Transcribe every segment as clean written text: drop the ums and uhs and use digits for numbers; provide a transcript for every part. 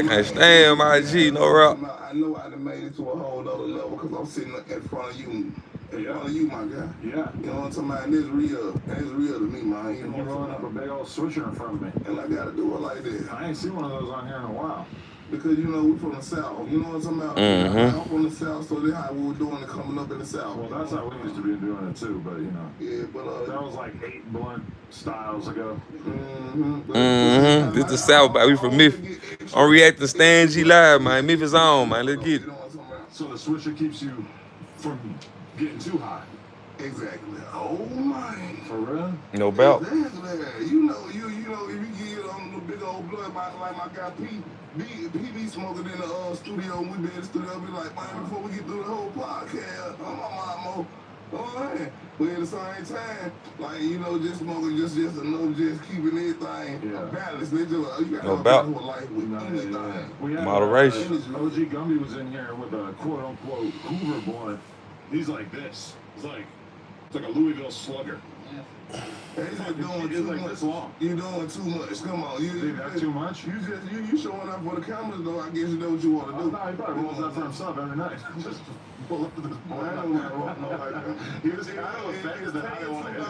They can't stand my G, no rap. I know I done made it to a whole other level because I'm sitting in front of you. In front of you, my guy. Yeah. You know what I'm talking about? And it's real. And it's real to me, man. You And know you're what I'm rolling up talking a big old switcher in front of me. about? And I gotta do it like that. I ain't seen one of those on here in a while. Because, you know, we from the South. You know what I'm talking about? I'm from the South, so that's how we were doing it coming up in the South. Well, that's how we used to be doing it too, but you know. Yeah, but that was like 8 blunt styles ago. This the South, but we from Memphis. On reacting Stan G live, man. Memphis on, man. Let's get it. So the switcher keeps you from getting too high. Exactly. Oh my. For real? No doubt. Exactly. You know, if you get on the big old blood, like my guy P be smoking in the studio, and we be in the studio, be like, man, before we get through the whole podcast, I'm on my mama. But at the same time, like, you know, just smoking, just enough, just keeping everything balanced. They just, you got no doubt. Life with anything. We had, Moderation. OG Gumby was in here with a quote unquote Hoover blunt. He's like this. It's like a Louisville slugger. He's doing too like much. This long. You're doing too much. Come on. You that's too much? You showing up for the cameras, though. I guess you know what you want to do. No, he probably rolls that for himself every night. Just pull up to this point. I don't know like that. He was kind of offended that I didn't want to hit it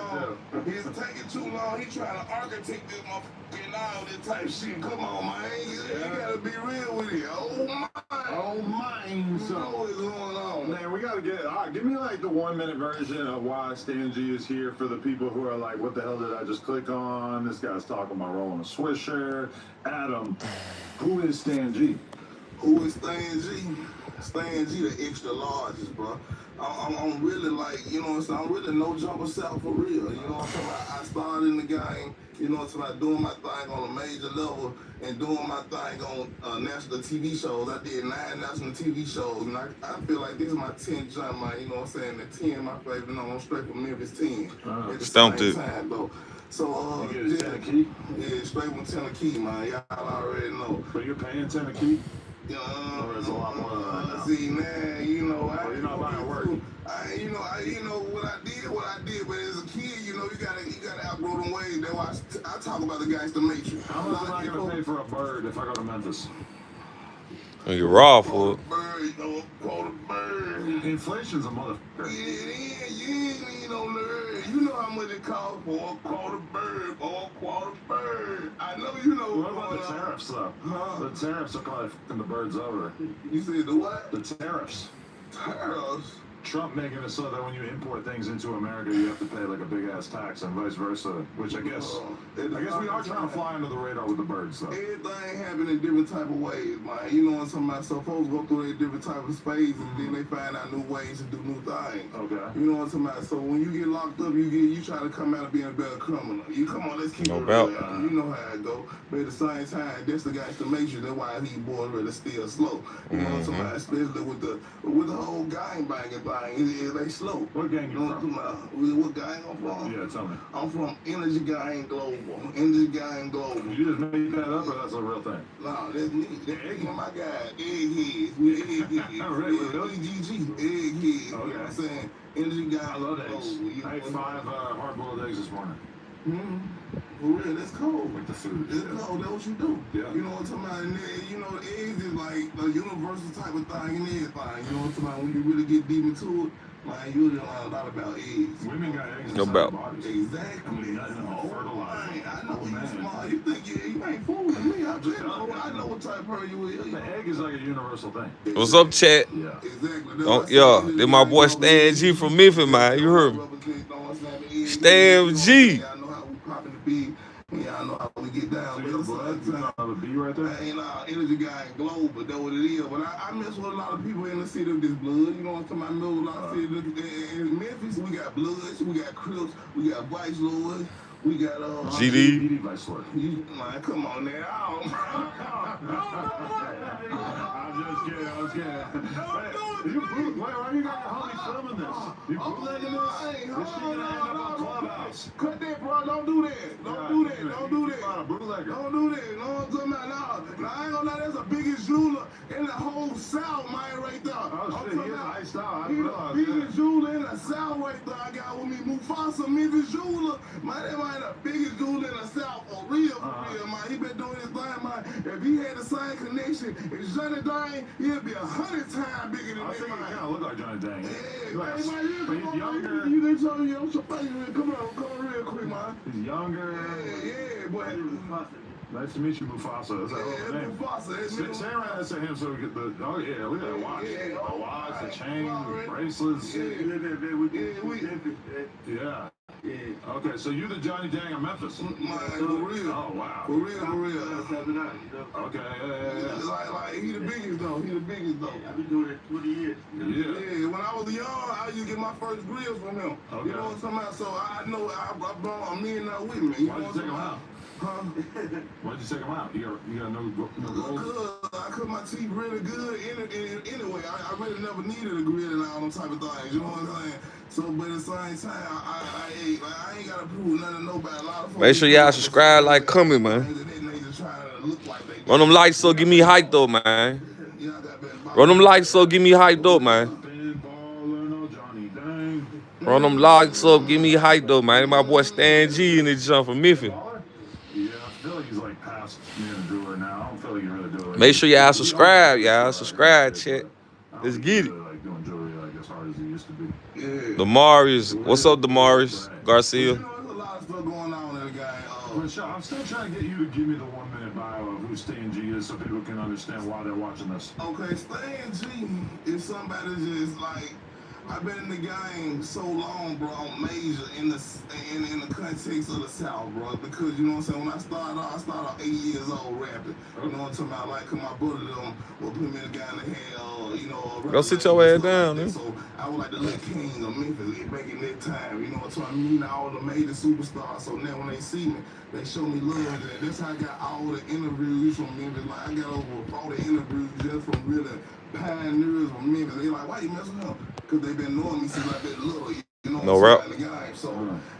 too. He's taking too long. He trying to architect this motherfucker and all this type shit. Come on, man. You gotta be real with it. Oh, my. Oh, mine. So what's going on? Man, we gotta get. All right, give me like the 1-minute version of why Stan G is here for the people who are like, what the hell did I just click on? This guy's talking about rolling a swisher. Adam, who is Stan G? Who is Stan G? Stan G, the extra largest, bro. I'm really like, you know what I'm saying? I'm really no jumper South for real. You know what I'm saying? I started in the game, you know what I'm saying? Doing my thing on a major level and doing my thing on national TV shows. I did 9 national TV shows, and I feel like this is my 10th jump, man. You know what I'm saying? The 10, my favorite, you know, I'm straight from Memphis 10. At the Stumped same it. time, though. So, you get a Tennessee? Yeah, straight from Tennessee, man. Y'all already know. But you're paying Tennessee? Or it's a lot more than that. See, man, you know, you're not buying work. You know what I did, but as a kid, you know, you gotta outgrow them ways. That's why I talk about the gangster matrix. How much am I gonna pay for a bird if I go to Memphis? You're raw for it. Quarter bird. Inflation's a motherfucker. Yeah, you ain't need no nerd. You know how much it costs for a quarter bird. I know you know. What about the tariffs, though? The tariffs are probably fucking the birds over. You said the what? The tariffs. Tariffs? Trump making it so that when you import things into America, you have to pay like a big ass tax and vice versa. Which I guess we are trying to fly under the radar with the birds, though. Everything happen in different type of ways, man. You know what I'm talking about? So folks go through their different type of phases, and then they find out new ways to do new things. Okay. You know what I'm talking about? So when you get locked up, you try to come out of being a better criminal. You come on, let's keep it real. You know how it go. But at the same time, that's the guy's to make sure that's why these boys really still slow. You know what I'm talking about? Especially with the whole gang banging thing. They slow. What gang you from? What gang I'm from? Yeah, tell me. I'm from Energy Gang Global. Energy Gang Global. You just made that up, or that's a real thing? No, that's me. That's my guy. Eggheads. We eggheads. Really? EGG. Eggheads. You know what I'm saying? Energy Gang. I love eggs. I ate 5 hard-boiled eggs this morning. For real, that's cold. With the food. That's cold. That's what you do. Yeah. You know what I'm talking about? And then, you know, eggs is like a universal type of thing and everything. You know what I'm talking about? When you really get deep into it, man, you learn a lot about eggs. Women got eggs No inside doubt. their bodies. Exactly. I mean, nothing fertilizer. I know you smart. You think you ain't fooling me. I know what type of person you is. The egg is like a universal thing. What's up, chat? Yeah. Exactly. This my boy Stan G from Memphis, man. You heard me. Stan G. I know how we popping the beat. Yeah, I know how we get down. So your blood, you have a B right there? I ain't Energy Guy and Globe, but that's what it is. But I mess with a lot of people in the city of this blood. You know what I'm talking about? I know a lot of cities. In Memphis, we got Bloods, we got Crips, we got Vice Lords, we got GD. Vice Lord. Man, come on now. I'm just kidding. Why you got your homie filming this? You bootlegging this? This shit gonna end up on Clubhouse. Cut that, bro. Don't do that. Don't do that. Not a bootlegger. Don't do that. No, I'm talking about, Now, I ain't gonna lie, that's the biggest jeweler in the whole South, man, right there. Oh, shit, he's iced out. He's the biggest jeweler in the South right there. I got with me Mufasa, Memphis jeweler. Man, that man the biggest jeweler in the South, for real, man. He been doing his thing, man. If he had the same connection as Johnny Dang, he'd be 100 times bigger than I that, think he man. kind of look like Johnny Dang. Yeah, Like, hey, man, but he's younger. You didn't show me your face. Come on real quick, man. He's younger. Yeah, boy. Nice to meet you, Mufasa. Is that what name? Mufasa. Say around and say him so we get the. Oh yeah, look at that watch. Yeah, The watch, the chain, the bracelets. Yeah. Okay, so you're the Johnny Dang of Memphis. Man, for real. Oh wow. For real. Okay, yeah. Like he the biggest though. I've been doing it 20 years. Yeah, when I was young, I used to get my first grills from him. Okay. You know what I'm talking about? So I know I brought a million out with me. You know Why'd what you I'm take him talking out? Huh? Why'd you take him out? You got no gold? I cut my teeth really good anyway. I really never needed a grill and all them type of things. You know what I'm saying? So, but at the same time, I ain't gotta prove nothing to nobody. A lot of folks Make sure y'all subscribe, like, comment, man. Run them lights up, give me hype though, man. Run them lights up, give me hype though, man. Run them lights up, give me hype though, man. My boy Stan G in this jump from Memphis. Yeah, I feel like he's like past being a jeweler now. I don't feel like you really do it. Make sure y'all subscribe, y'all. Subscribe, chat. Let's get it. Like doing jewelry like as hard as he used to be. Yeah. Damaris. What's up, Damaris? Garcia. You know, there's a lot of stuff going on in the game. But Sean, I'm still trying to get you to give me the 1 minute bio of who Stan G is so people can understand why they're watching this. Okay, Stan G is somebody just like, I've been in the game so long, bro. I'm major in the context of the South, bro. Because you know what I'm saying. When I started off 8 years old rapping. You know what I'm talking about? Like, 'cause my brother them will put me in the guy in the head. You know. Go sit your ass down, like man. So I was like the little king of Memphis back in that time. You know what I'm talking about? Meeting all the major superstars. So now when they see me, they show me love. And that's how I got all the interviews from Memphis. Like I got over 40 interviews just from really pioneers from Memphis. They like, why you messing with him? Because they've been knowing me since I've been little. You know No what rap. I'm saying? In the game. So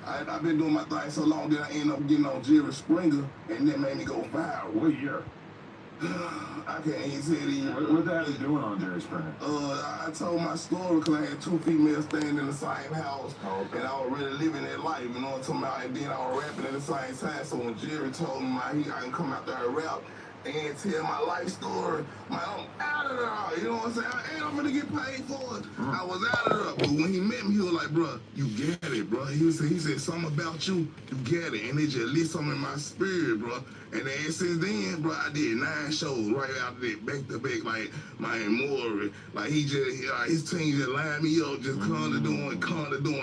I've been doing my thing so long that I ended up getting on Girt Springer, and that made me go viral. What year? I can't even say it either. What the hell are you doing on Girt Springer? I told my story because I had two females staying in the same house, and I was really living that life, you know what I'm talking about? And then I was rapping at the same time. So when Jerry told me I can come out there and rap and tell my life story, man, I'm out of there. You know what I'm saying? I ain't gonna get paid for it. I was out of there. But when he met me, he was like, bro, you get it, bro. He said something about you get it. And it just lit something in my spirit, bro. And then since then, bro, I did 9 shows right after that, back to back, like my Maury. Like he just, his team just lined me up, just kinda doing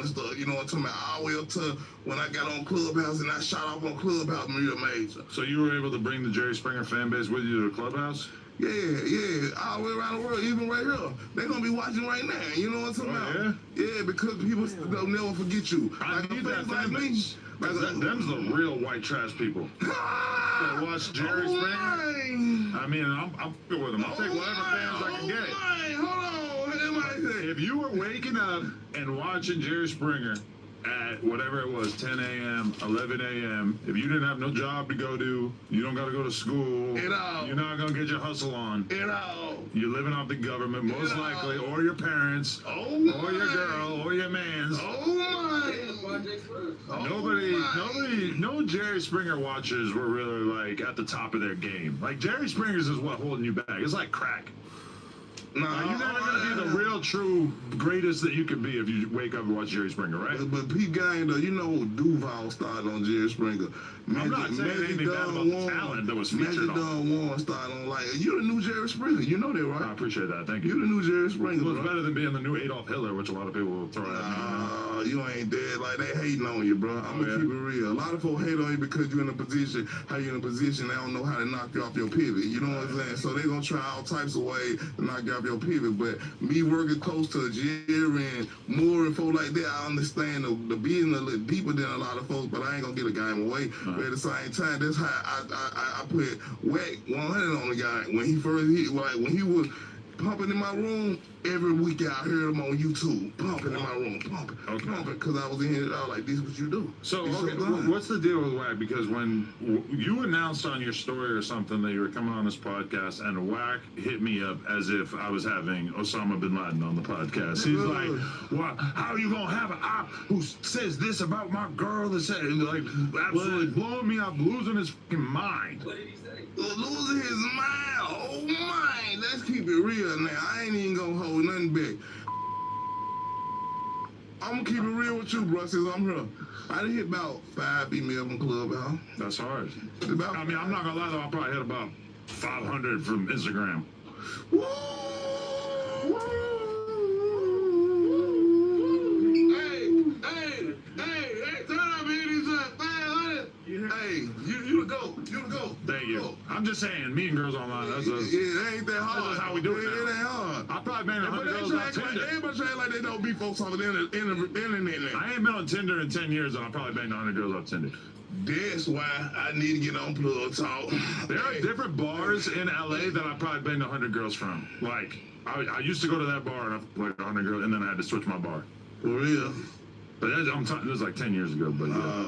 stuff. You know what I'm talking about? All the way up to when I got on Clubhouse and I shot off on Clubhouse real major. So you were able to bring the Jerry Springer fan base with you to the Clubhouse? Yeah, all the way around the world, even right here. They're gonna be watching right now. You know what I'm talking about? Yeah, because people they'll never forget you. I like need a that face like fan me. base. Them's the real white trash people. That watch Jerry Springer. I mean, I'm good with them. I'll take whatever fans I can get. Hold on. If you were waking up and watching Jerry Springer at whatever it was, 10 a.m., 11 a.m., if you didn't have no job to go to, you don't got to go to school, you're not going to get your hustle on, you're living off the government, most likely, or your parents, or your girl, or your man's. No Jerry Springer watchers were really like at the top of their game. Like Jerry Springer's is what holding you back. It's like crack. Nah, you're never gonna be the real, true greatest that you can be if you wake up and watch Jerry Springer, right? But Pete Gang, though, you know Duval started on Jerry Springer. I'm not saying anything bad about the talent that was featured on. Warren started on, like, you the new Jerry Springer. You know that, right? I appreciate that. Thank you. You the new Jerry Springer. Well, it's better than being the new Adolf Hitler, which a lot of people will throw at me. You ain't dead. Like, they hating on you, bro. I'm gonna keep it real. A lot of folks hate on you because you're in a position, they don't know how to knock you off your pivot. You know what I'm saying? So they gonna try all types of ways to knock you off your pivot. But me working close to Jerry and more and folks like that, I understand the business a little deeper than a lot of folks, but I ain't gonna get a game away. But at the same time, that's how I put whack 100 on the guy. When he first hit, like when he was pumping in my room every week. I heard them on YouTube, pumping in my room, pumping, because I was in here. I was like, "This is what you do." So, You okay, what's the deal with Wack? Because when you announced on your story or something that you were coming on this podcast, and Wack hit me up as if I was having Osama bin Laden on the podcast. He's like, "Well, how are you gonna have an op who says this about my girl?" And like, absolutely blowing me up, losing his fucking mind. What did he say? Losing his mind. Oh my! Let's keep it real now. I ain't even gonna hold nothing back. I'm gonna keep it real with you, bro, since I'm here. I done hit about 5 emails from Clubhouse. That's hard. I mean, I'm not gonna lie though, I probably hit about 500 from Instagram. Woo! Hey, turn up, Eddie's up, 500. Hey, you the GOAT. Thank you. I'm just saying, meeting girls online, that's it ain't that hard. That's how we do it now. It ain't hard. I probably been 100 girls on Tinder. Everybody try like they don't be folks on the internet now. I ain't been on Tinder in 10 years, and I probably banged 100 girls on Tinder. That's why I need to get on Plug Talk. There are different bars in LA that I probably banged 100 girls from. Like, I used to go to that bar and I like 100 girls, and then I had to switch my bar. For real. But it was like 10 years ago, but yeah.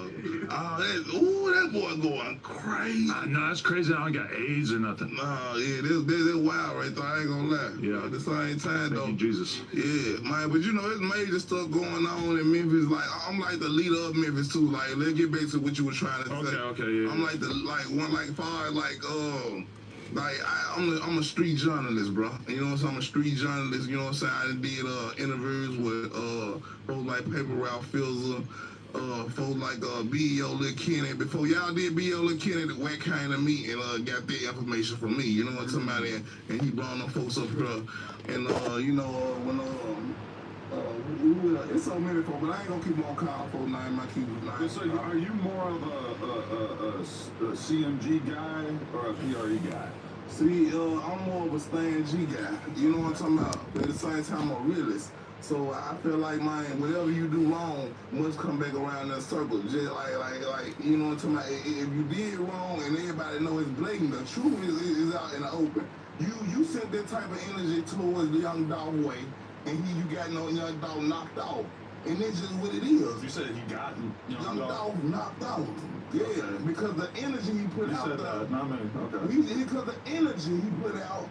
That boy going crazy. No, that's crazy. I don't got AIDS or nothing. Nah, yeah, that's wild right there. I ain't gonna lie. Yeah. At the same time, though. Thank you, Jesus. Yeah, man, but you know, there's major stuff going on in Memphis. Like, I'm like the leader of Memphis too. Like, let's get back to what you were trying to say. Okay, yeah. I'm like I'm a street journalist, bro. You know what I'm saying? I'm a street journalist. You know what I'm saying? I did interviews with folks like Paper Ralph Fizzle, folks like B.O. Lil Kenny. Before y'all did B.O. Lil Kenny, the Wack came to me and got that information from me. You know what I'm talking about? And he brought them folks up here. And it's so many folks, but I ain't gonna keep on calling folks name. I keep So are you more of a CMG guy or a PRE guy? See, I'm more of a Stan G guy. You know what I'm talking about? But at the same time, I'm a realist. So I feel like, man, whatever you do wrong must come back around that circle. Just like, you know what I'm talking about? If you did wrong and everybody know it's blatant, the truth is out in the open. You sent that type of energy towards the young dog way, and you got no young dog knocked off. And that's just what it is. You said he got young dog knocked out. Yeah, because the energy he put out there. Because the energy he put out,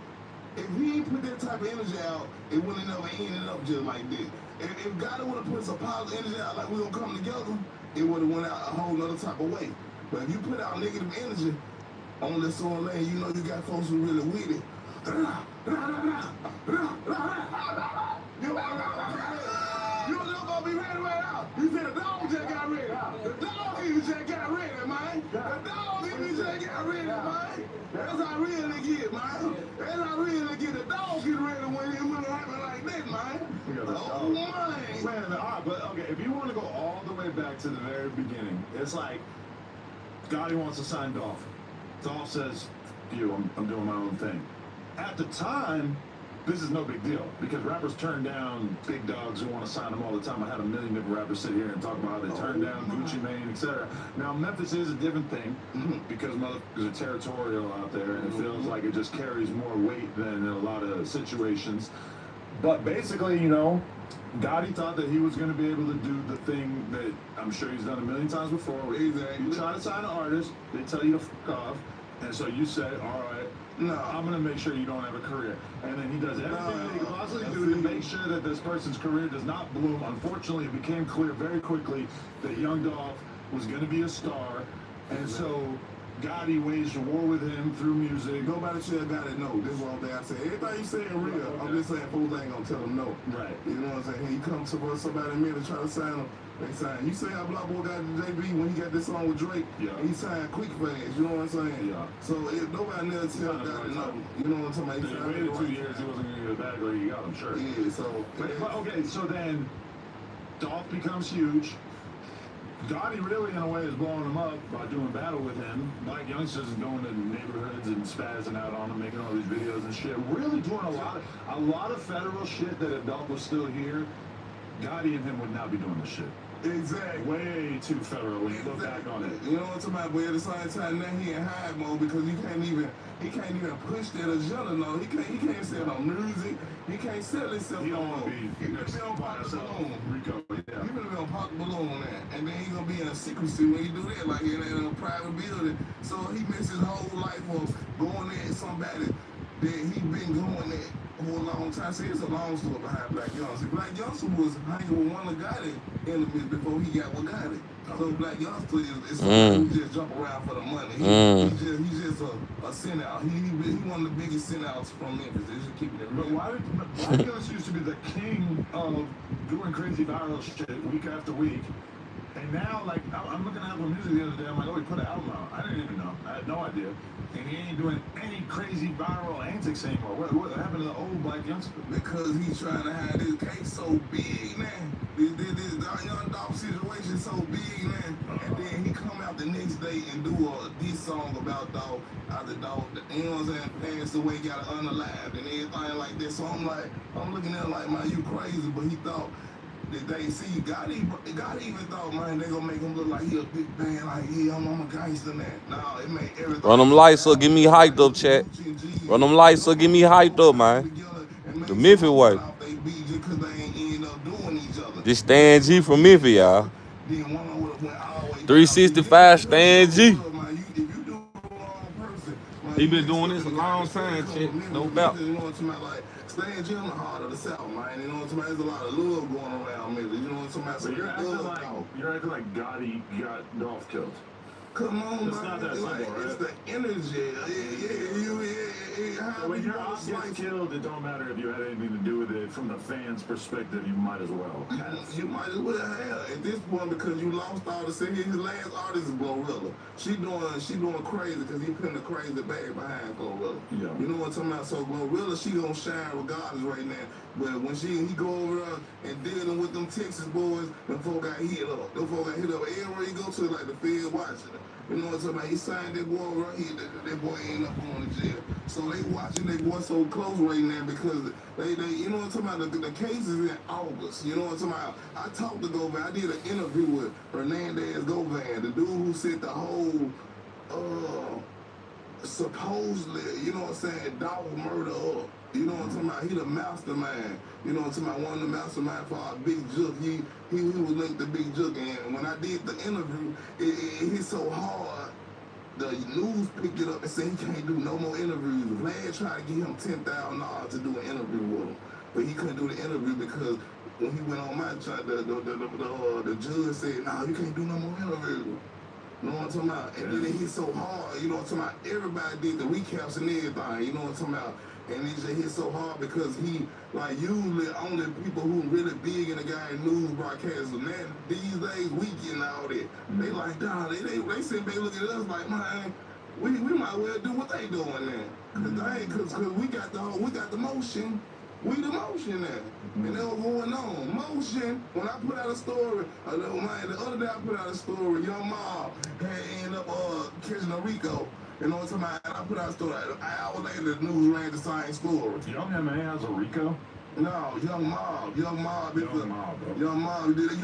if he ain't put that type of energy out, it wouldn't have never ended up just like this. If God would have put some positive energy out like we're going to come together, it would have went out a whole other type of way. But if you put out negative energy on this song lane, you know you got folks who really with it. You don't gonna be ready right now. You said the dog just got ready. The dog even just got ready, man. The dog even just got ready, man. That's how real they get, man. That's how real they get. The dog get ready when it happen like that, man. Oh, man. Man, all right, but okay, if you want to go all the way back to the very beginning, it's like Gotti wants to sign Dolph. Dolph says, I'm doing my own thing. At the time, this is no big deal because rappers turn down big dogs who want to sign them all the time. I had a million different rappers sit here and talk about how they turn down Gucci Mane, etc. Now, Memphis is a different thing because motherfuckers are territorial out there and it feels like it just carries more weight than in a lot of situations. But basically, you know, Gotti thought that he was going to be able to do the thing that I'm sure he's done a million times before. You try to sign an artist, they tell you to fuck off, and so you say, all right, no, I'm going to make sure you don't have a career. And then he does everything that he can possibly do to make sure that this person's career does not bloom. Unfortunately, it became clear very quickly that Young Dolph was going to be a star. And so Gotti waged a war with him through music. Nobody should have got it no. This is one thing I say. Everything you saying real. Okay. I'm just saying folks ain't going to tell him no. Right. You know what I'm saying? He comes to somebody in to try to sign him. They signed. You say how Block Boy got JB when he got this song with Drake. Yeah. He signed quick fast. You know what I'm saying? Yeah. So if nobody never tell Gotti no. You know what I'm talking about? He waited 2 years. He wasn't going to get it back, or he got him, sure. Yeah. So. But okay. So then, Dolph becomes huge. Gotti really, in a way, is blowing him up by doing battle with him. Black youngsters is going to neighborhoods and spazzing out on him, making all these videos and shit. Really doing a lot of federal shit that if Dolph was still here, Gotti and him would not be doing this shit. Exactly. Way too federal when you look back on it. You know what I'm talking about? But at the same time, now he in high mode because he can't even push that agenda. No, he can't sell no music. He can't sell himself. He don't want to be. He gonna be on Pop the Balloon. Rico, yeah. He gonna be on Pop the Balloon now, and then he gonna be in a secrecy when he do that, like in a private building. So he missed his whole life of going at somebody that he been going at for a long time. See, it's a long story behind Black Youngster. Black Youngster was hanging with one of Gotti enemies before he got with Gotti. So Black Youngster is somebody who just jump around for the money. He's just a send-out. He one of the biggest send-outs from Memphis. They just keeping it real. But why did Black Youngster used to be the king of doing crazy viral shit week after week? And now, like, I'm looking at Apple Music the other day. I'm like, oh, he put an album out. I didn't even know. I had no idea. And he ain't doing any crazy viral antics anymore. What happened to the old Black Youngster? Because he's trying to have this case so big now. This Young Dog situation so big now. And then he come out the next day and do this song about dog, the dog, you know what I'm saying, passed away, got unalived and everything like that. So I'm looking at him like, man, you crazy. But he thought that they see God even thought, man, they gonna make him look like he a big man, like, yeah, I'm a gangster now. No, it made everything. Run them lights up, give me hyped up, chat. Run them lights up, give me hyped up, man. The Memphis way. This Stan G from Memphis, y'all. 365 Stan G. He been doing this a long time, chat. No doubt. Stan G on the heart of the South, man. You know what I'm saying? There's a lot of love going around Memphis. You know what I'm saying? So you're acting like Gotti got Dolph killed. Come on, it's man. Not that simple, like, right? It's the energy. So when your op gets killed, it don't matter if you had anything to do with it. From the fans' perspective, you might as well. You might as well have at this point because you lost all the city. His last artist is Glorilla. She doing crazy because he putting a crazy bag behind Glorilla. Yeah. You know what I'm talking about? So Glorilla, she gonna shine regardless right now. But when he go over there and dealing with them Texas boys, them folk got hit up. Them folk got hit up everywhere he go to, like the Fed watching him. You know what I'm talking about? He signed that boy right here. That boy ain't up going to jail. So they watching that boy so close right now because they you know what I'm talking about? The case is in August. You know what I'm talking about? I talked to Govan. I did an interview with Hernandez Govan, the dude who set the whole supposedly, you know what I'm saying, dog murder up. You know what I'm talking about? He the mastermind. You know what I'm talking about? One of the mastermind for our Big Jook. He was linked to Big Jook. And when I did the interview, it hit so hard, the news picked it up and said he can't do no more interviews. Vlad tried to give him $10,000 to do an interview with him. But he couldn't do the interview because when he went on my channel, the judge said, no, you can't do no more interviews. You know what I'm talking about? And then it hit so hard, you know what I'm talking about? Everybody did the recaps and everything, you know what I'm talking about? And it just hit so hard because he, like, usually only people who really big in the guy news broadcasters, man, these days we getting all that. They like, dog, they sit back looking at us like, man, we might well do what they doing now. Cause we got the motion. We the motion now. And that was going on. Motion, when I put out a story, the other day I put out a story, Young Mob had ended up catching a Rico. You know what I'm talking about? I put out a story. An hour later, the news ran the same story. Young M.A. has a Rico? No, Young Mob. Young Mob.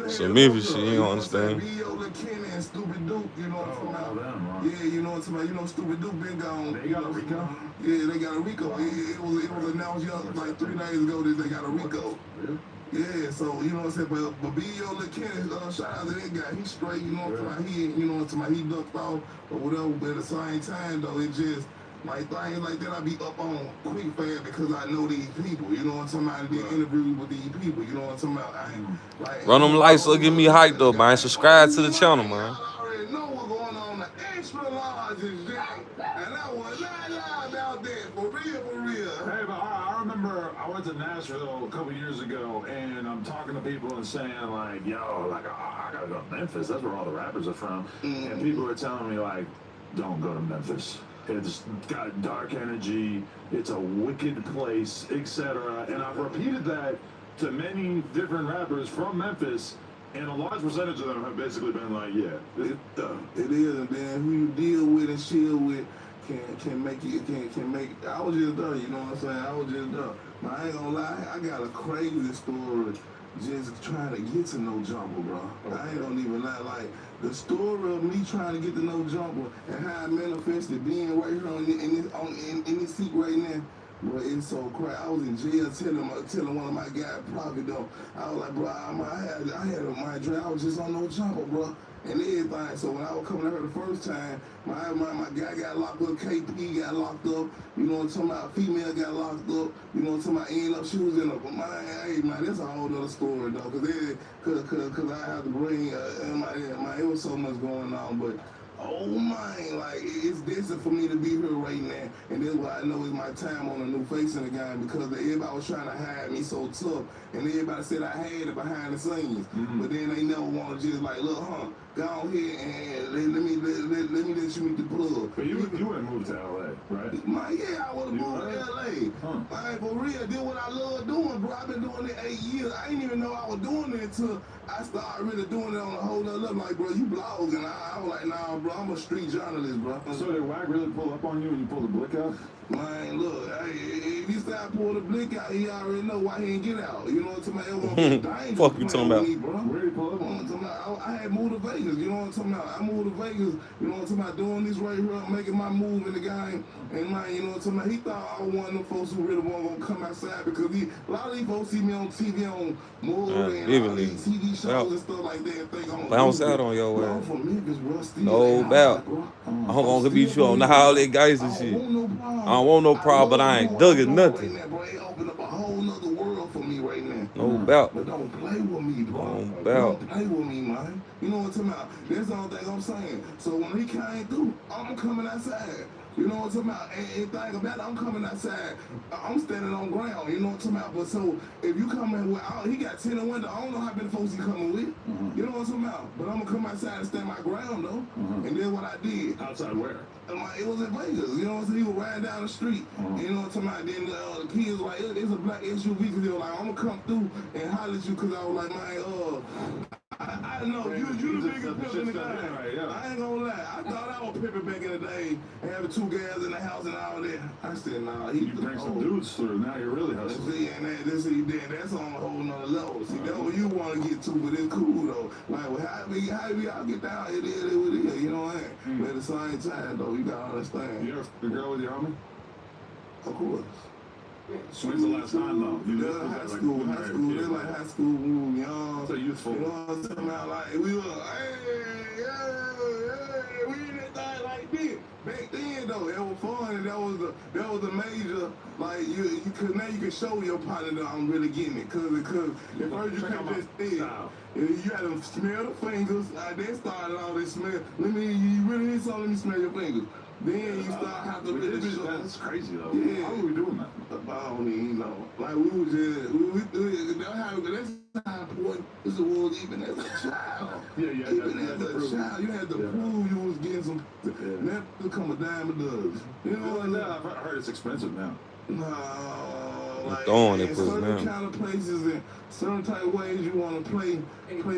So Memphis shit, you don't understand. B.O. Kenny and Stupid Duke, you know what I'm talking about? Yeah, you know what I'm talking about? You know Stupid Duke been gone. They got a Rico? Yeah, they got a Rico. It was announced like 3 days ago that they got a Rico. Really? Yeah, so you know what I'm saying, but B.O. Kenny, shout out to that guy. He's straight, you know what I'm talking about? You know what I'm talking about? He ducked off or whatever, but at the same time though, it just like things like that I be up on quick fast because I know these people. You know what I'm talking about? I did interviews with these people. You know what I'm talking about? Run them lights up, give me hyped up, man. Subscribe to the channel, man. I already know what's going on. The extra large is Jack, and I was not live out there for real. Hey, but I remember I went to Nashville a couple years ago, and I'm talking to people and saying like, yo, like I gotta go to Memphis. That's where all the rappers are from. And people are telling me like, don't go to Memphis. It's got dark energy, it's a wicked place, etc. And I've repeated that to many different rappers from Memphis, and a large percentage of them have basically been like, yeah, it is, and then who you deal with and chill with can make it, can make it. I was just done, you know what I'm saying? I was just done. But I ain't gonna lie, I got a crazy story just trying to get to no jumper, bro. I ain't gonna even lie. Like the story of me trying to get to no jumper and how I manifested being right here in this seat right now. Bro, it's so crazy. I was in jail telling one of my guys, Prophet though. I was like, bro, I had my dream. I was just on no jumper, bro, and everything. So when I was coming out here the first time, my guy got locked up, KP got locked up. You know what I'm talking about? Female got locked up. You know what I'm talking about? Ended up, she was in a hey man, that's a whole other story though, cause I have to bring it was so much going on, but. Oh man, like it's decent for me to be here right now, and that's why I know it's my time on a new face in the game because everybody was trying to hide me so tough, and everybody said I had it behind the scenes, but then they never want to just like, look, go on here and let me let you meet the plug. But you wouldn't move to LA, right? Man, yeah, I would have moved to LA. Man, for real, did what I love doing, bro. I've been doing it 8 years. I didn't even know I was doing it until I started really doing it on a whole other level. Like, bro, you blogging. I was like, nah, bro, I'm a street journalist, bro. So did Wack really pull up on you when you pulled the blick out? Man, look, if he started pulling the blick out, he already know why he didn't get out. You know what I'm talking about? Fuck you talking about? Me, bro. Where did he pull up on? I had moved to Vegas, you know what I'm talking about? I moved to Vegas, you know what I'm talking about, doing this right here, making my move in the game. And man, you know what I'm talking about? He thought I was one of them folks who really weren't gonna come outside because a lot of these folks see me on TV on movie and all these TV shows and stuff like that and think I'm bounce out on your I'm from Memphis, bro. Still no doubt. I'm gonna beat you on the holiday guys and shit. I don't want no problem, but I ain't dug it nothing. Right now, bro. It opened up a whole nother world for me right now. No doubt. But don't play with me, bro. No doubt. Don't play with me, man. You know what I'm talking about? That's the only thing I'm saying. So when he came through, I'm coming outside. You know what I'm talking about? And think about it, I'm coming outside. I'm standing on ground. You know what I'm talking about? But so if you come in with, he got 10 in window. I don't know how many folks he coming with. You know what I'm talking about? But I'm gonna come outside and stand my ground though. And then what I did. Outside where? It was in Vegas, you know what I'm saying? He was riding down the street, you know what I'm talking about? Then the kids were like, it's a black SUV, because they were like, I'm gonna come through and holler at you, because I was like, man, I know, you the biggest pimp in the game. Right, yeah. I ain't gonna lie, I thought I was pimping back in the day, and having 2 guys in the house and all that. I said, nah, You bring some dudes through, now you're really hustling. See, and that's on a whole nother level. See, that's what you want to get to, but it's cool though. Like, well, how we all get down, it is what it is, you know what I mean? But at the same time though, you gotta understand. You ever the girl with your homie? Of course. When's the last time though? You Yeah, high school. They're like high school when we were young. So youthful. You know what I'm talking about? Like we were, we in that thing like this. Back then though, it was fun and that was a major like you could now you can show your partner that I'm really getting it. Cause at first you couldn't just style. You had to smell the fingers. They started all this smell. You really need something, let me smell your fingers. Then you start having to really that's crazy though. Yeah. How were we doing that? I don't even know. Like we was just that's how important this was even as a child. Yeah, even as a child, you had to prove you was getting some. Never become a dime a dozen. You know what? I've heard it's expensive now. No, like throwing it in for certain now. kind of places and certain type of ways you want to play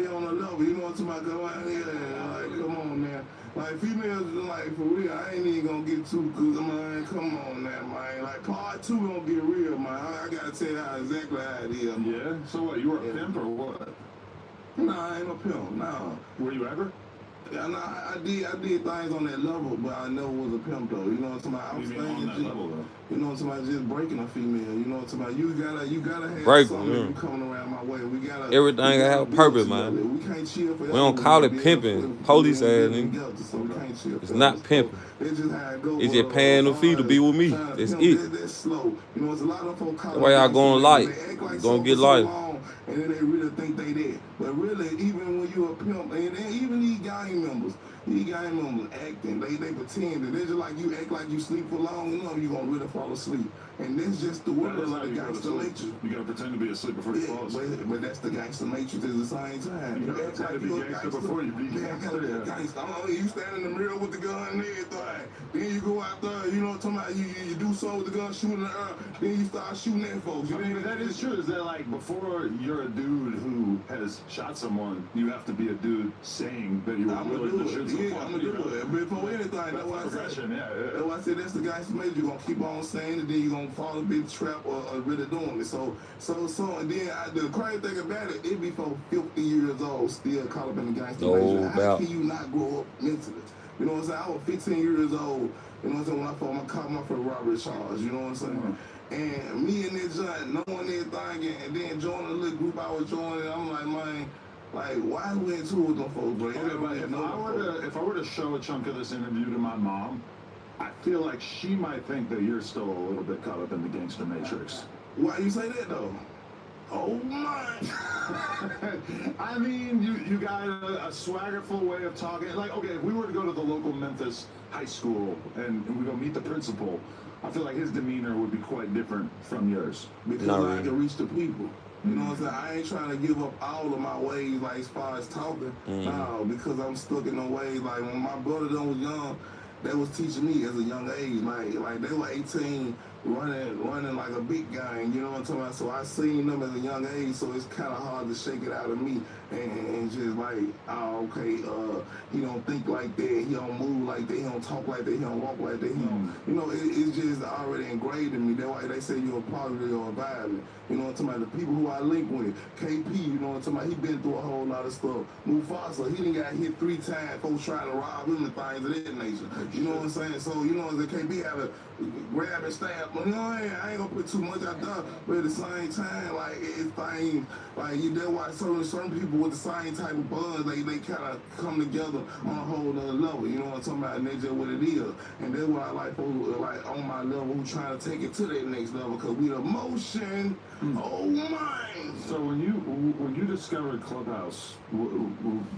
on a level. You know what I'm talking about? Go out here and like, come on, man. Like females, like for real, I ain't even gonna get too good, man. Come on, now, man. Like part 2 gonna get real, man. I gotta tell you exactly how it is. Man. Yeah. So what? You were a pimp or what? Nah, I ain't no pimp. Nah. Were you ever? Yeah, nah, I did things on that level, but I never was a pimp though. You know what I'm talking about? I was on that level though. You know what I'm talking about? Just breaking a female. You know what I'm talking about? You gotta have Break, something yeah. you coming around my way. We gotta Everything gotta have build purpose, together. man. We can't chill for We don't call it pimping. Police ass, nigga. So we can't chill It's not pimping. It's just how it goes. It's just paying the fee to be with me. That's it. That's slow. You know, it's a lot of folks call That's why y'all going light. Gonna get light. And then they really think they there. But really, even when you a pimp, and even these gang members acting, they pretend that they're just like you act like you sleep for long enough, you gonna really fall asleep. And that's just the world of the gangster nature. You gotta pretend to be asleep before you fall asleep. But that's the gangster nature at the same time. You gotta pretend to be gangster before you be gangster. You stand in the mirror with the gun and everything. Then you go out there, you know what I'm talking about, you do something with the gun, shooting the air. Then you start shooting at folks. I mean, that is true. Is that like before your you're a dude who has shot someone, you have to be a dude saying that you were willing to shoot someone. Yeah, I'm gonna do it. Before anything, that's why I said. That's why I said that's the guy who made you gonna keep on saying it, then you're gonna fall a big trap or really doing it. So, and then the crazy thing about it, it be for 50 years old, still caught up in the gangster major. How can you not grow up mentally? You know what I'm saying? I was 15 years old. You know what I'm saying? When I caught my first robbery charge. You know what I'm saying? And me and that giant knowing everything, and then joining the little group I was joining, I'm like, man, like, why we in tour with them folks, bro? Everybody If I were to show a chunk of this interview to my mom, I feel like she might think that you're still a little bit caught up in the gangster matrix. Why you say that, though? Oh, my. I mean, you got a swaggerful way of talking. Like, okay, if we were to go to the local Memphis high school and we go meet the principal, I feel like his demeanor would be quite different from yours. Because I can reach the people. You know what I'm saying? I ain't trying to give up all of my ways, like, as far as talking. No, because I'm stuck in the ways. Like, when my brother was young, they was teaching me as a young age. Like they were 18, running like a big gang. You know what I'm talking about? So I seen them at a young age, so it's kind of hard to shake it out of me and just like, oh, okay, he don't think like that, he don't move like that, he don't talk like that, he don't walk like that, he don't, you know, it's just already engraved in me. That's why they say you're a positive or a environment. You know what I'm talking about? The people who I link with, KP, you know what I'm talking about? He been through a whole lot of stuff. Mufasa, he done got hit 3 times, folks trying to rob him and things of that nature. You know what I'm saying? So, you know, the KP have a grab and stab. You know, I ain't gonna put too much out there, but at the same time, like, it's things, like, that's why certain people with the same type of buzz, they kind of come together on a whole other level. You know what I'm talking about? And that's just what it is. And that's why I like folks like on my level who trying to take it to that next level, because we the motion. Oh my! So when you discovered Clubhouse,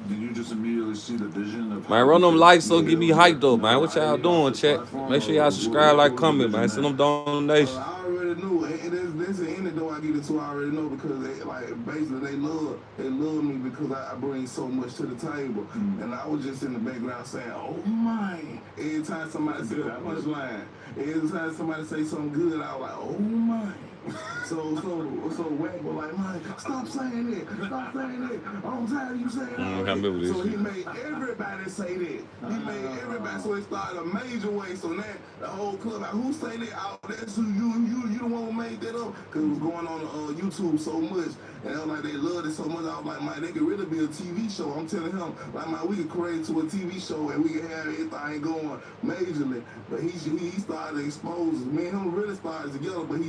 did you just immediately see the vision of? Man, run them lights so give me hyped up, man. What y'all doing, chat? Make sure y'all subscribe, like, comment, man. Send them donations. I already knew, and that's the end though I get into. I already know because they like basically they love me because I bring so much to the table, and I was just in the background saying, oh my! Every time somebody say a punchline, every time somebody say something good, I was like, oh my! So Wack was like, man, stop saying that. Stop saying that. I'm tired of you saying that. So he made everybody say that. He made everybody, so it started a major way. So now the whole club, like, who say that? Oh, that's who you the one who made that up. Because it was going on YouTube so much. And I was like, they loved it so much. I was like, man, they could really be a TV show. I'm telling him, like, man, we could create to a TV show and we could have everything going majorly. But he started exposing. Me and him really started together, but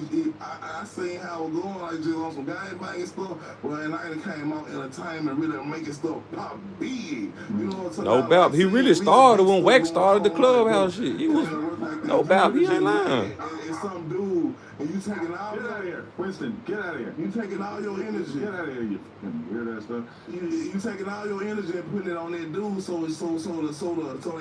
I seen how it was going, like, just on some gangbanging stuff. Well, and I came out entertainment, really making stuff pop big. You know what I'm talking about? No doubt. He really started when Wack started the Clubhouse shit. He was, no doubt, he ain't lying. And some dude, and you taking all Get out of here. Winston, get out of here. You taking all your energy. Get out of here, you hear that stuff? You taking all your energy and putting it on that dude, so the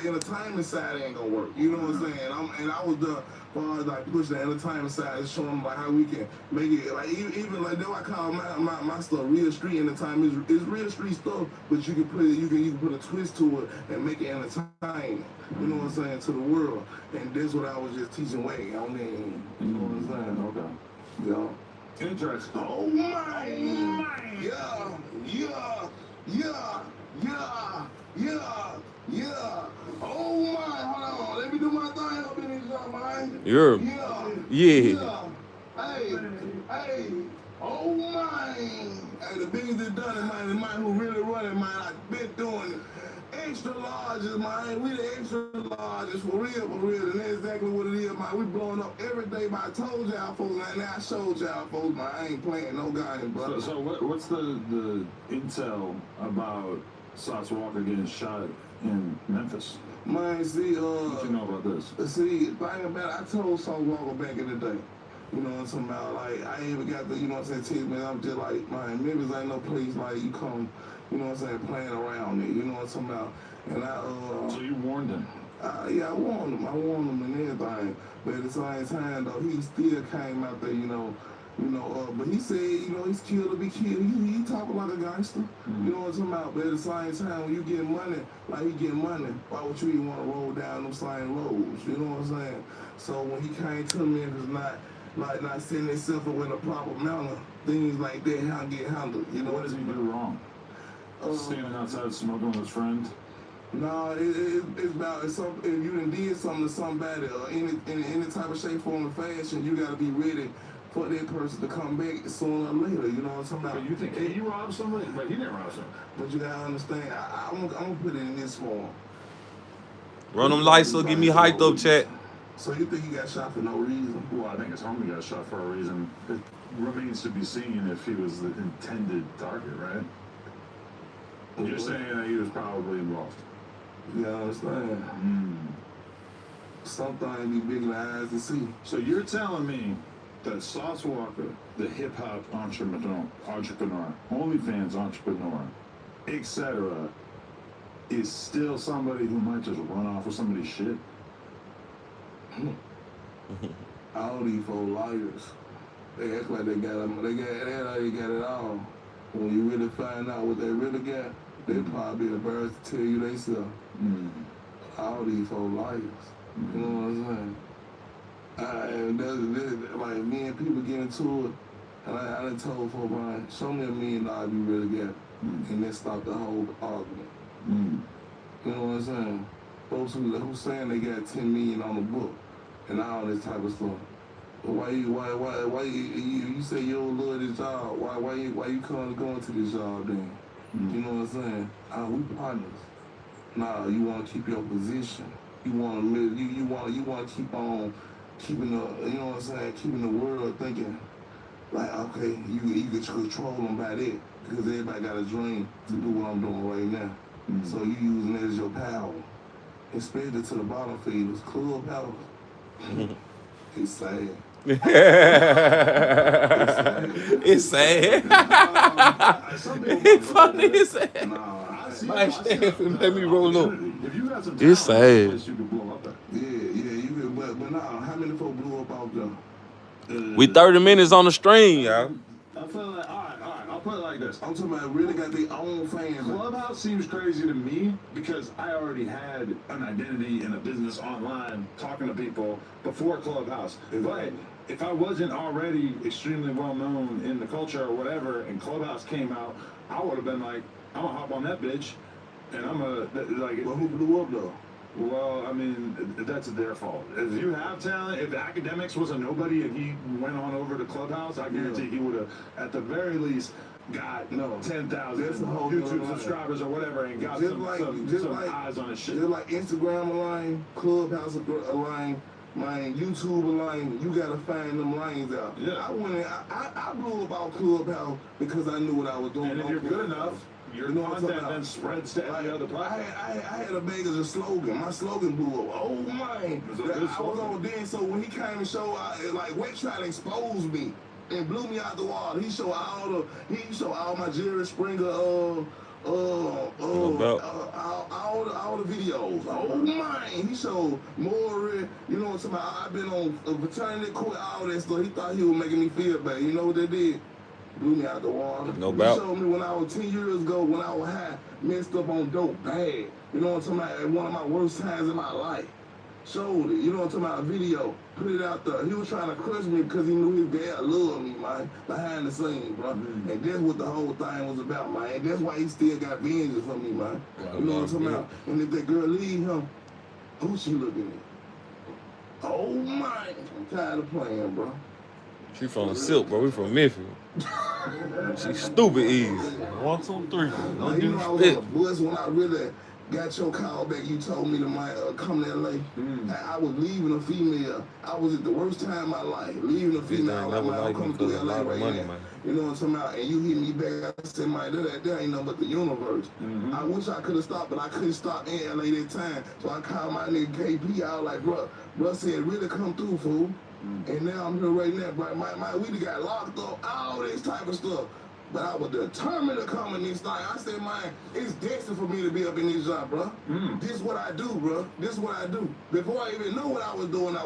entertainment side ain't gonna work. You know what I'm saying? I was the far as like push the entertainment side, showing them like how we can make it like even like that. I call my stuff real street entertainment. It's real street stuff, but you can put a twist to it and make it entertaining. You know what I'm saying, to the world. And that's what I was just teaching Wade on there. You know what I'm saying? Okay. Yeah. Interesting. Oh my! Yeah. Oh my! Hold on. Let me do my thing up in this job, man. Yeah. Hey. Oh my! Hey, the biggest that done it, man. The man who really running, man. I've been doing it. Extra largest, man. We the extra largest, for real. And that's exactly what it is, man. We blowing up every day, man. I told y'all folks, man. Now I showed y'all folks, man. I ain't playing no game, brother. So what's the intel about Sauce Walker getting shot in Memphis? Man, see, what you know about this? See, thing about it, I told Sauce Walker back in the day. You know what I'm talking about? Like, I ain't even got the, you know what I'm saying, man. I'm just like, man, Memphis ain't no place like you come, you know what I'm saying, playing around it. You know what I'm talking about? And So you warned him? Yeah, I warned him and everything. But at the same time, though, he still came out there, but he said, he's killed to be killed. He talking like a gangster. You know what I'm talking about? But at the same time, when you get money, like he get money, why would you even want to roll down them same roads? You know what I'm saying? So when he came to me and was not setting himself up in a proper manner, things like that how get handled. You know What does he do wrong? Standing outside smoking with his friend? No, it's about if you done did something to somebody or in any type of shape, form, or fashion, you gotta be ready for that person to come back sooner or later. You know what I'm talking about? But you think he robbed somebody? But he didn't rob somebody. But you gotta understand, I'm gonna put it in this form. Run them lights up, get me hyped up, chat. So you think he got shot for no reason? Well, I think his homie got shot for a reason. It remains to be seen if he was the intended target, right? You're saying that he was probably involved. You understand? Some things be bigger than eyes to see. So you're telling me that Sauce Walker, the hip hop entrepreneur, OnlyFans entrepreneur, etc., is still somebody who might just run off with somebody's shit? All these folks liars. They act like they got it all. When you really find out what they really got, they probably the birds to tell you they self. All these folks liars. You know what I'm saying? And that's like me and people get into it, and I done told folks, Brian, show me $1 million you really got, and then stop the whole argument. You know what I'm saying? Folks who saying they got 10 million on the book and all this type of stuff. But why you say you don't love this job? Why you going to this job then? You know what I'm saying? We partners. Nah, you want to keep your position. You want to live. You want to keep on keeping the. You know what I'm saying? Keeping the world thinking like, okay, you can control them by that because everybody got a dream to do what I'm doing right now. So you using that as your power, especially to the bottom feeders, clubhouse. It's sad. It's sad. It's funny. It's sad. Let me roll up. It's sad. Yeah, you could, but nah, how many folks blew up out there? We 30 minutes on the stream, y'all. I feel like, all right, I'll put it like this. I'm talking about really got their own fans. Clubhouse seems crazy to me because I already had an identity and a business online talking to people before Clubhouse. But if I wasn't already extremely well known in the culture or whatever, and Clubhouse came out, I would have been like, I'm gonna hop on that bitch, and I'm gonna like. Well, who blew up though? Well, I mean, that's their fault. If you have talent, if Academics was a nobody and he went on over to Clubhouse, I guarantee he would have, at the very least, got 10,000 YouTube subscribers or whatever and got some eyes on his shit. Just like Instagram align, Clubhouse align, my YouTube align, you gotta find them lines out. Yeah. I blew up out Clubhouse because I knew what I was doing. And if you're good enough, your content then spreads to every other platform. I had a bag as a slogan. My slogan blew up. Oh my! I was on then, so when he came and showed, like Wet tried to expose me and blew me out the wall. He showed all my Jerry Springer all the videos. Oh my! He showed more. You know what I'm talking about? I've been on a paternity court, all that stuff. He thought he was making me feel bad. You know what they did? Blew me out the water. No doubt. He showed me when I was 10 years ago, when I was high, messed up on dope, bad. You know what I'm talking about? At one of my worst times in my life. Showed it. You know what I'm talking about? A video. Put it out there. He was trying to crush me because he knew his dad loved me, man. Behind the scenes, bro. And that's what the whole thing was about, man. And that's why he still got vengeance for me, man. You know what I'm talking about? And if that girl leave him, who she looking at? Oh, my. I'm tired of playing, bro. She from Silk, bro. We from Memphis. She stupid easy. 1, 2, 3. Like, you know, I was on the bus when I really got your call back. You told me to come to LA. I was leaving a female. I was at the worst time of my life. Leaving a female. I'm coming through LA right now. You know what I'm talking about? And you hit me back. I said, man, that ain't nothing but the universe. I wish I could have stopped, but I couldn't stop in LA that time. So I called my nigga KP. I was like, bro said, really come through, fool. And now I'm here right now, bro. We got locked up, all this type of stuff. But I was determined to come in this thing. I said, man, it's destined for me to be up in this job, bro. This is what I do, bro. This is what I do. Before I even knew what I was doing it.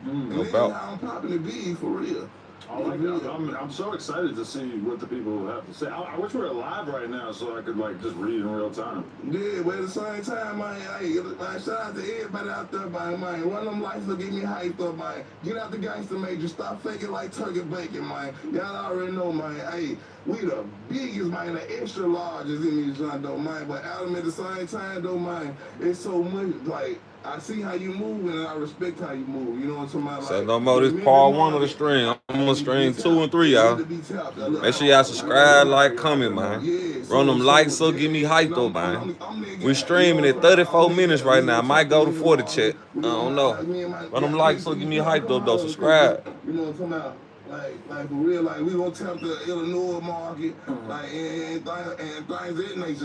And this is how I'm popping the big for real. I like it. I'm so excited to see what the people have to say. I wish we were live right now so I could like just read in real time. Yeah, but at the same time, man, hey, shout out to everybody out there, man. Run them lights will get me hyped up, man. Get out the gangster major. Stop faking like turkey bacon, man. Y'all already know, man. Hey, we the biggest, man. The extra largest in this joint, though, man. But Adam, at the same time, though, man, it's so much, like, I see how you move and I respect how you move. You know what I'm talking about? So Like, no more this part 1 of the stream. I'm gonna stream 2 and 3, y'all. Make sure y'all subscribe, like, comment, man. Run them lights up, get me hyped up, man. We streaming at 34 minutes right now. I might go to 40 chat. I don't know. Run them lights up, get me hyped up though. Subscribe. You know what I'm talking about? Like for real, like we gonna tap the Illinois market, like and things of that nature.